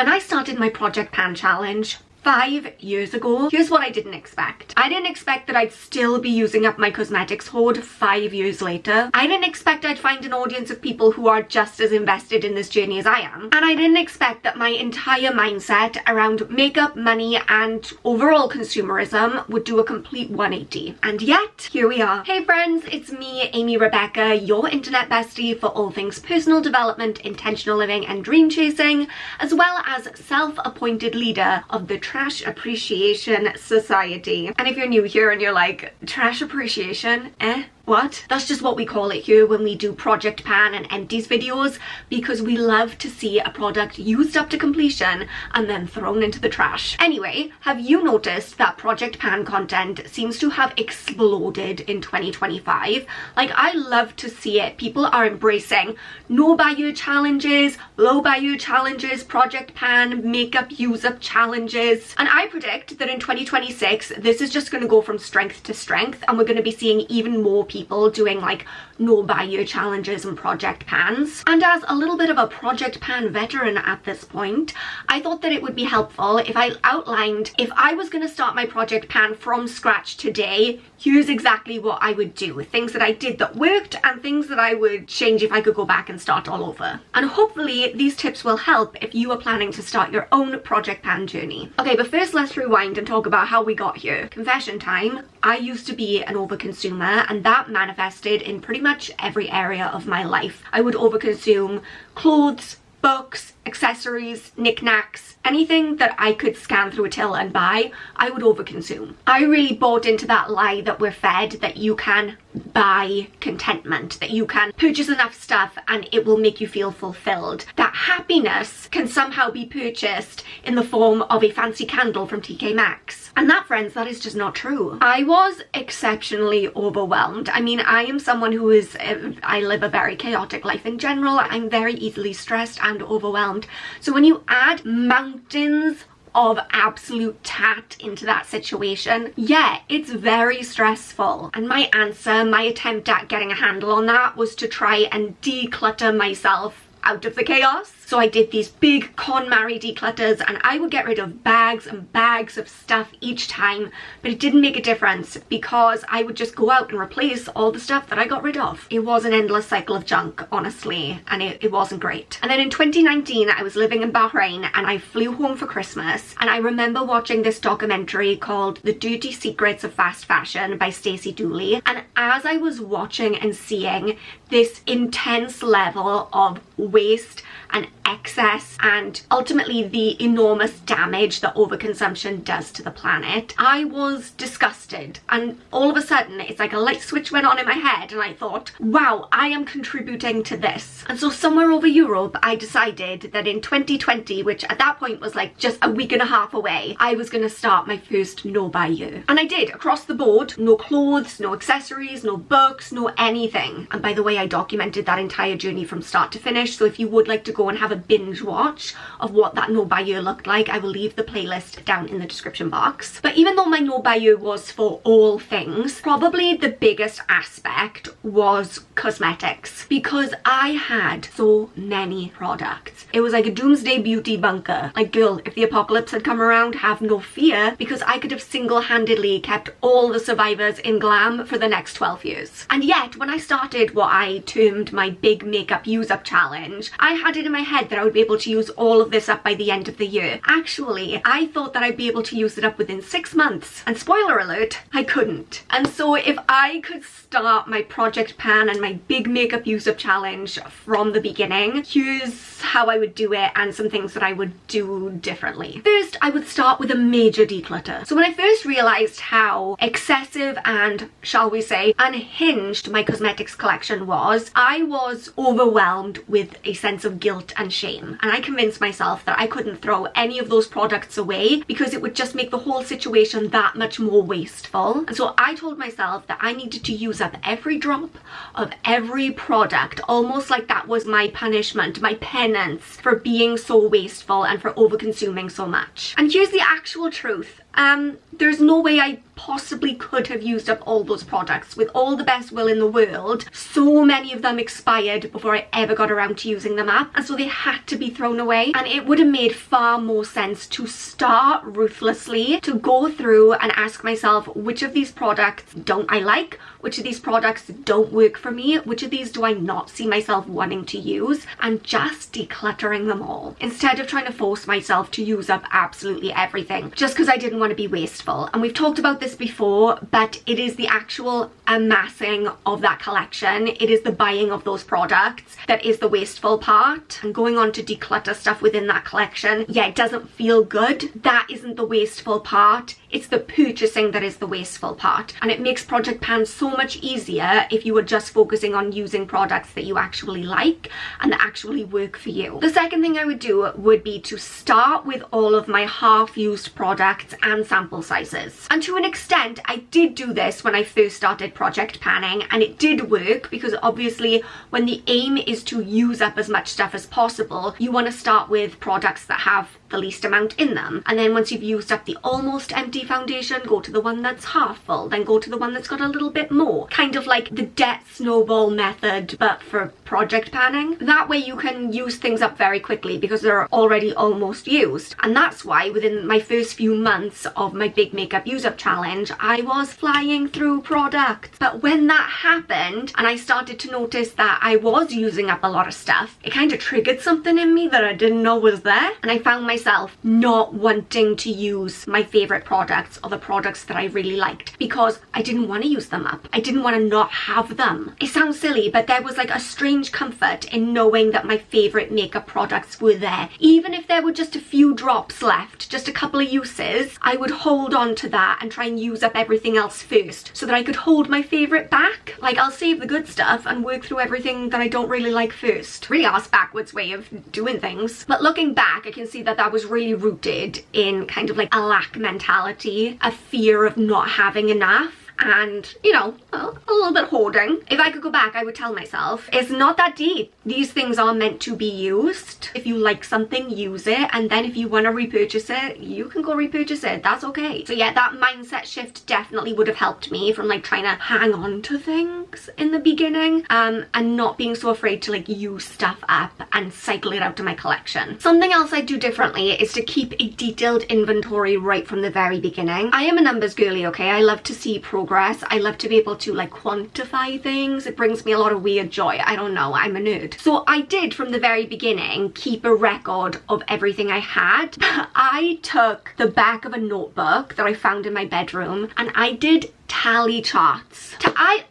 When I started my Project Pan challenge 5 years ago, here's what I didn't expect. I didn't expect that I'd still be using up my cosmetics hoard 5 years later. I didn't expect I'd find an audience of people who are just as invested in this journey as I am. And I didn't expect that my entire mindset around makeup, money, and overall consumerism would do a complete 180. And yet, here we are. Hey friends, it's me, Amy Rebecca, your internet bestie for all things personal development, intentional living, and dream chasing, as well as self-appointed leader of the Trash Appreciation Society. And if you're new here and you're like, trash appreciation? What? That's just what we call it here when we do Project Pan and empties videos, because we love to see a product used up to completion and then thrown into the trash. Anyway, have you noticed that Project Pan content seems to have exploded in 2025? Like, I love to see it. People are embracing no buy you challenges, low buy you challenges, Project Pan makeup use up challenges. And I predict that in 2026, this is just going to go from strength to strength, and we're going to be seeing even more people doing like no buy you challenges and Project Pans. And as a little bit of a Project Pan veteran at this point, I thought that it would be helpful if I outlined, if I was going to start my Project Pan from scratch today, here's exactly what I would do, things that I did that worked and things that I would change if I could go back and start all over. And hopefully these tips will help if you are planning to start your own Project Pan journey. Okay, but first let's rewind and talk about how we got here. Confession time. I used to be an overconsumer, and that manifested in pretty much every area of my life. I would overconsume clothes, books, accessories, knickknacks, anything that I could scan through a till and buy, I would overconsume. I really bought into that lie that we're fed, that you can buy contentment, that you can purchase enough stuff and it will make you feel fulfilled, that happiness can somehow be purchased in the form of a fancy candle from TK Maxx. And that, friends, that is just not true. I was exceptionally overwhelmed. I mean, I am someone who is, I live a very chaotic life in general. I'm very easily stressed and overwhelmed. So when you add mountains of absolute tat into that situation, yeah, it's very stressful. And my answer, my attempt at getting a handle on that was to try and declutter myself out of the chaos. So I did these big KonMari declutters, and I would get rid of bags and bags of stuff each time, but it didn't make a difference because I would just go out and replace all the stuff that I got rid of. It was an endless cycle of junk, honestly, and it wasn't great. And then in 2019, I was living in Bahrain and I flew home for Christmas, and I remember watching this documentary called The Dirty Secrets of Fast Fashion by Stacey Dooley. And as I was watching and seeing this intense level of waste and excess and ultimately the enormous damage that overconsumption does to the planet, I was disgusted. And all of a sudden it's like a light switch went on in my head and I thought, wow, I am contributing to this. And so somewhere over Europe I decided that in 2020, which at that point was like just a week and a half away, I was going to start my first no buy year. And I did, across the board. No clothes, no accessories, no books, no anything. And by the way, I documented that entire journey from start to finish, so if you would like to go and have a binge watch of what that no buy year looked like, I will leave the playlist down in the description box. But even though my no buy year was for all things, probably the biggest aspect was cosmetics, because I had so many products. It was like a doomsday beauty bunker. Like, girl, if the apocalypse had come around, have no fear, because I could have single-handedly kept all the survivors in glam for the next 12 years. And yet, when I started what I termed my big makeup use up challenge, I had it in my head that I would be able to use all of this up by the end of the year. Actually, I thought that I'd be able to use it up within 6 months. And spoiler alert, I couldn't. And so if I could start my Project Pan and my big makeup use up challenge from the beginning, here's how I would do it and some things that I would do differently. First, I would start with a major declutter. So when I first realized how excessive and, shall we say, unhinged my cosmetics collection was, I was overwhelmed with a sense of guilt and shame. And I convinced myself that I couldn't throw any of those products away because it would just make the whole situation that much more wasteful. And so I told myself that I needed to use up every drop of every product, almost like that was my punishment, my penance for being so wasteful and for over consuming so much. And here's the actual truth. there's no way I possibly could have used up all those products. With all the best will in the world, so many of them expired before I ever got around to using them up, and so they had to be thrown away. And it would have made far more sense to start ruthlessly, to go through and ask myself, which of these products don't I like, which of these products don't work for me, which of these do I not see myself wanting to use, and just decluttering them all, instead of trying to force myself to use up absolutely everything just because I didn't want to be wasteful. And we've talked about this before, but it is the actual amassing of that collection, it is the buying of those products that is the wasteful part. And going on to declutter stuff within that collection, yeah, it doesn't feel good. That isn't the wasteful part. It's the purchasing that is the wasteful part. And it makes Project Pan so much easier if you were just focusing on using products that you actually like and that actually work for you. The second thing I would do would be to start with all of my half-used products and sample sizes. And to an extent, I did do this when I first started project panning, and it did work, because obviously when the aim is to use up as much stuff as possible, you want to start with products that have the least amount in them. And then once you've used up the almost empty foundation, go to the one that's half full, then go to the one that's got a little bit more. Kind of like the debt snowball method, but for project panning. That way you can use things up very quickly because they're already almost used. And that's why within my first few months of my big makeup use up challenge, I was flying through products. But when that happened and I started to notice that I was using up a lot of stuff, it kind of triggered something in me that I didn't know was there. And I found myself not wanting to use my favorite products or the products that I really liked because I didn't want to use them up. I didn't want to not have them. It sounds silly, but there was like a strange comfort in knowing that my favorite makeup products were there. Even if there were just a few drops left, just a couple of uses, I would hold on to that and try and use up everything else first so that I could hold my favorite back. Like, I'll save the good stuff and work through everything that I don't really like first. Really ass backwards way of doing things. But looking back, I can see that that was really rooted in kind of like a lack mentality, a fear of not having enough. And, you know, a little bit hoarding. If I could go back, I would tell myself, it's not that deep. These things are meant to be used. If you like something, use it. And then if you want to repurchase it, you can go repurchase it. That's okay. So yeah, that mindset shift definitely would have helped me from like trying to hang on to things in the beginning, and not being so afraid to like use stuff up and cycle it out to my collection. Something else I do differently is to keep a detailed inventory right from the very beginning. I am a numbers girly, okay? I love to see progress. I love to be able to like quantify things. It brings me a lot of weird joy. I don't know, I'm a nerd. So I did from the very beginning keep a record of everything I had. I took the back of a notebook that I found in my bedroom and I did tally charts.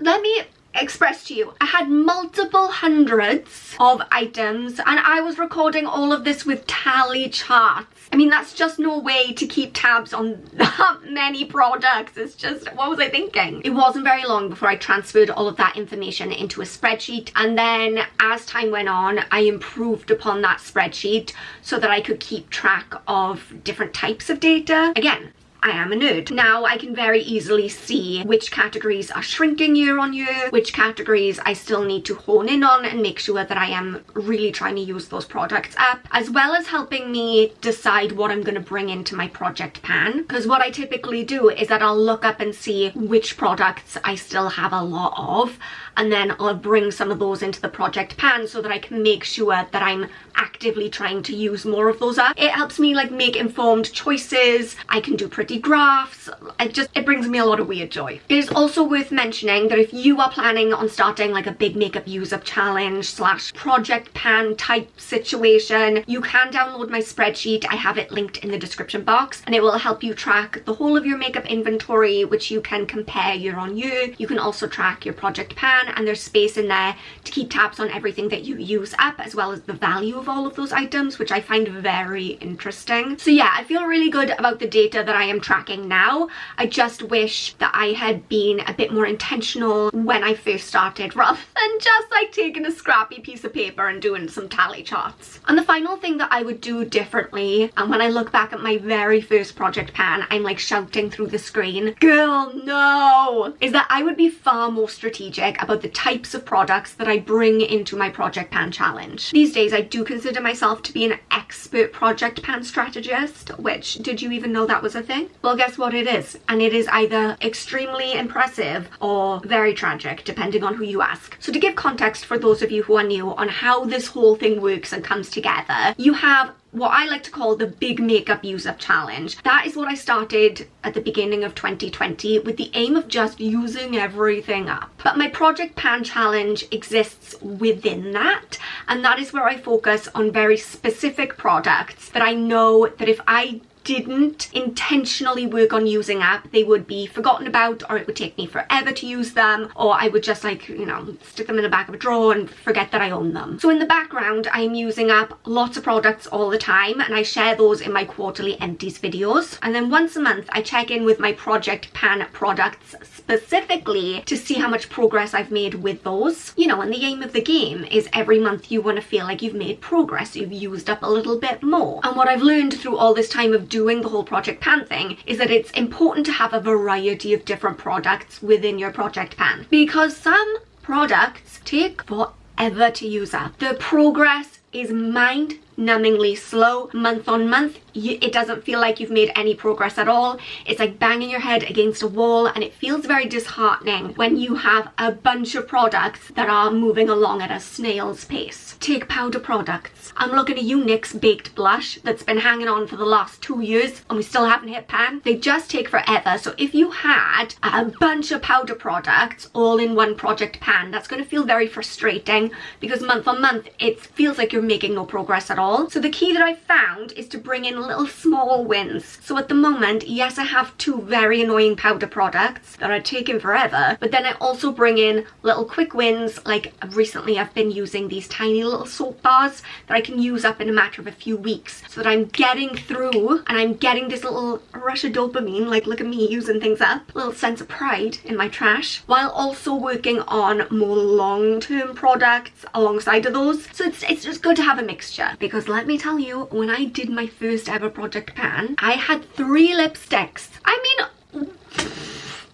Let me express to you, I had multiple hundreds of items and I was recording all of this with tally charts. I mean, that's just no way to keep tabs on that many products. It's just, what was I thinking? It wasn't very long before I transferred all of that information into a spreadsheet, and then as time went on, I improved upon that spreadsheet so that I could keep track of different types of data. Again, I am a nerd. Now I can very easily see which categories are shrinking year on year, which categories I still need to hone in on and make sure that I am really trying to use those products up, as well as helping me decide what I'm going to bring into my project pan. Because what I typically do is that I'll look up and see which products I still have a lot of, and then I'll bring some of those into the project pan so that I can make sure that I'm actively trying to use more of those up. It helps me like make informed choices. I can do pretty graphs. It brings me a lot of weird joy. It is also worth mentioning that if you are planning on starting like a big makeup use up challenge / project pan type situation, you can download my spreadsheet. I have it linked in the description box, and it will help you track the whole of your makeup inventory, which you can compare year on year. You can also track your project pan, and there's space in there to keep tabs on everything that you use up, as well as the value of all of those items, which I find very interesting. So yeah, I feel really good about the data that I am tracking now. I just wish that I had been a bit more intentional when I first started, rather than just like taking a scrappy piece of paper and doing some tally charts. And the final thing that I would do differently, and when I look back at my very first project pan, I'm like shouting through the screen, girl, no, is that I would be far more strategic about the types of products that I bring into my project pan challenge. These days I do consider myself to be an expert project pan strategist, which, did you even know that was a thing? Well, guess what it is? And it is either extremely impressive or very tragic, depending on who you ask. So to give context for those of you who are new on how this whole thing works and comes together, you have what I like to call the big makeup use up challenge. That is what I started at the beginning of 2020 with the aim of just using everything up. But my project pan challenge exists within that, and that is where I focus on very specific products that I know that if I didn't intentionally work on using up, they would be forgotten about, or it would take me forever to use them, or I would just like, you know, stick them in the back of a drawer and forget that I own them. So in the background, I'm using up lots of products all the time, and I share those in my quarterly empties videos. And then once a month, I check in with my project pan products specifically to see how much progress I've made with those. You know, and the aim of the game is every month you want to feel like you've made progress, you've used up a little bit more. And what I've learned through all this time of doing the whole project pan thing is that it's important to have a variety of different products within your project pan, because some products take forever to use up. The progress is mind-numbingly slow. Month on month, it doesn't feel like you've made any progress at all. It's like banging your head against a wall, and it feels very disheartening when you have a bunch of products that are moving along at a snail's pace. Take powder products. I'm looking at you, NYX Baked Blush, that's been hanging on for the last 2 years and we still haven't hit pan. They just take forever. So if you had a bunch of powder products all in one project pan, that's going to feel very frustrating, because month on month it feels like you're making no progress at all. So the key that I found is to bring in little small wins. So at the moment, yes, I have 2 very annoying powder products that are taking forever, but then I also bring in little quick wins. Like recently I've been using these tiny little soap bars that I can use up in a matter of a few weeks, so that I'm getting through and I'm getting this little rush of dopamine, like look at me using things up, a little sense of pride in my trash, while also working on more long-term products alongside of those. So it's just good to have a mixture, because let me tell you, when I did my first ever project pan, I had 3 lipsticks. I mean,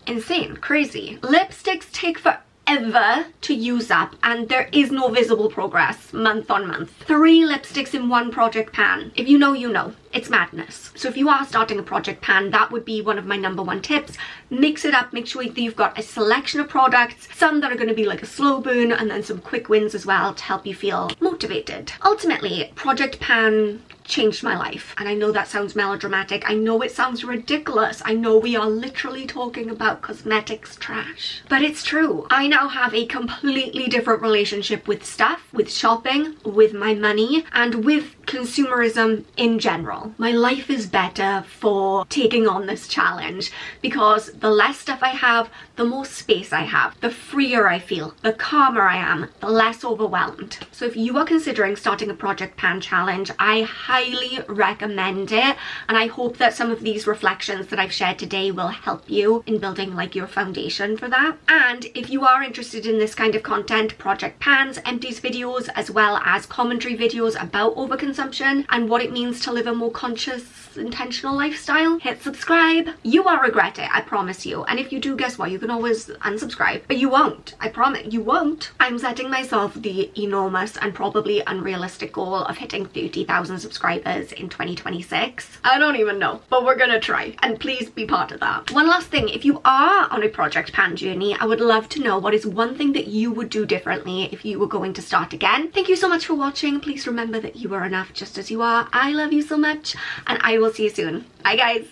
insane, crazy. Lipsticks take forever to use up, and there is no visible progress month on month. 3 lipsticks in one project pan. If you know, you know. It's madness. So if you are starting a project pan, that would be one of my #1 tips. Mix it up, make sure that you've got a selection of products, some that are going to be like a slow burn, and then some quick wins as well to help you feel motivated. Ultimately, project pan changed my life, and I know that sounds melodramatic, I know it sounds ridiculous, I know we are literally talking about cosmetics trash, but it's true. I now have a completely different relationship with stuff, with shopping, with my money, and with consumerism in general. My life is better for taking on this challenge, because the less stuff I have, the more space I have, the freer I feel, the calmer I am, the less overwhelmed. So if you are considering starting a project pan challenge, I highly recommend it, and I hope that some of these reflections that I've shared today will help you in building like your foundation for that. And if you are interested in this kind of content, project pans, empties videos, as well as commentary videos about overconsumption and what it means to live a more conscious, intentional lifestyle, hit subscribe. You won't regret it, I promise you. And if you do, guess what? You can always unsubscribe, but you won't. I promise you won't. I'm setting myself the enormous and probably unrealistic goal of hitting 30,000 subscribers in 2026. I don't even know, but we're gonna try, and please be part of that. One last thing, if you are on a project pan journey, I would love to know what is one thing that you would do differently if you were going to start again. Thank you so much for watching. Please remember that you are enough just as you are. I love you so much, and I will see you soon. Bye guys.